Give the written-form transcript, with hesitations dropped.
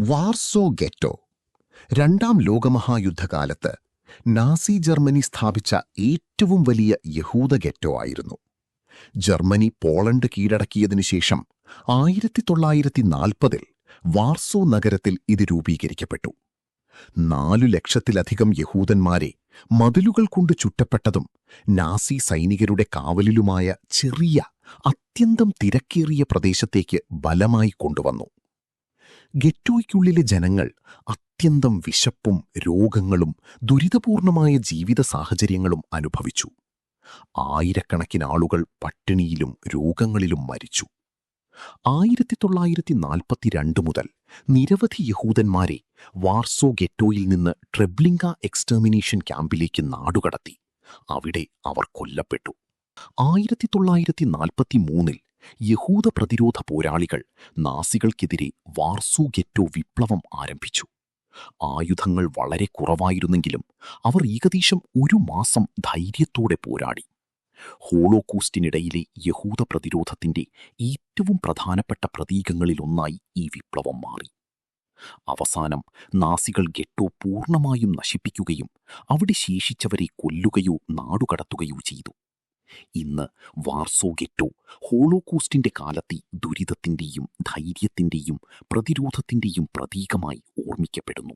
Warsaw ഗെറ്റോ രണ്ടാം ലോകമഹായുദ്ധകാലത്ത് Nazi Germany സ്ഥാപിച്ച ഏറ്റവും വലിയ യഹൂദ ഗെറ്റോ ആയിരുന്നു. ജർമ്മനി പോളണ്ട് കീഴടക്കിയതിനു ശേഷം 1940-ൽ വാർസോ നഗരത്തിൽ ഇത് രൂപീകരിക്കപ്പെട്ടു. 4 ലക്ഷത്തിലധികം യഹൂദന്മാരെ മതിലുകൾ കൊണ്ട് ചുറ്റപ്പെട്ടതും നാസി സൈനികരുടെ കാവലിലുമായ ചെറിയ അത്യന്തം തിരക്കേറിയ പ്രദേശത്തേക്ക് ബലമായി കൊണ്ടുവന്നു. ഗെറ്റോയ്ക്കുള്ളിലെ ജനങ്ങൾ അത്യന്തം വിശപ്പും രോഗങ്ങളും ദുരിതപൂർണമായ ജീവിത സാഹചര്യങ്ങളും അനുഭവിച്ചു. ആയിരക്കണക്കിന് ആളുകൾ പട്ടിണിയിലും രോഗങ്ങളിലും മരിച്ചു. 1942 മുതൽ നിരവധി യഹൂദന്മാരെ വാർസോ ഗെറ്റോയിൽ നിന്ന് ട്രെബ്ലിങ്ക എക്സ്റ്റെർമിനേഷൻ ക്യാമ്പിലേക്ക് നാടുകടത്തി. അവിടെ അവർ കൊല്ലപ്പെട്ടു. 1943-ൽ യഹൂദ പ്രതിരോധ പോരാളികൾ നാസികൾക്കെതിരെ വാർസോ ഗെറ്റോ വിപ്ലവം ആരംഭിച്ചു. ആയുധങ്ങൾ വളരെ കുറവായിരുന്നെങ്കിലും അവർ ഏകദേശം 1 മാസം ധൈര്യത്തോടെ പോരാടി. ഹോളോകോസ്റ്റിനിടയിലെ യഹൂദ പ്രതിരോധത്തിന്റെ ഏറ്റവും പ്രധാനപ്പെട്ട പ്രതീകങ്ങളിലൊന്നായി ഈ വിപ്ലവം മാറി. അവസാനം നാസികൾ ഗെറ്റോ പൂർണ്ണമായും നശിപ്പിക്കുകയും അവിടെ ശേഷിച്ചവരെ കൊല്ലുകയോ നാടുകടത്തുകയോ ചെയ്തു. ഇന്ന് വാർസോ ഗെറ്റോ ഹോളോകോസ്റ്റിന്റെ കാലത്തെ ദുരിതത്തിന്റെയും ധൈര്യത്തിന്റെയും പ്രതിരോധത്തിന്റെയും പ്രതീകമായി ഓർമ്മിക്കപ്പെടുന്നു.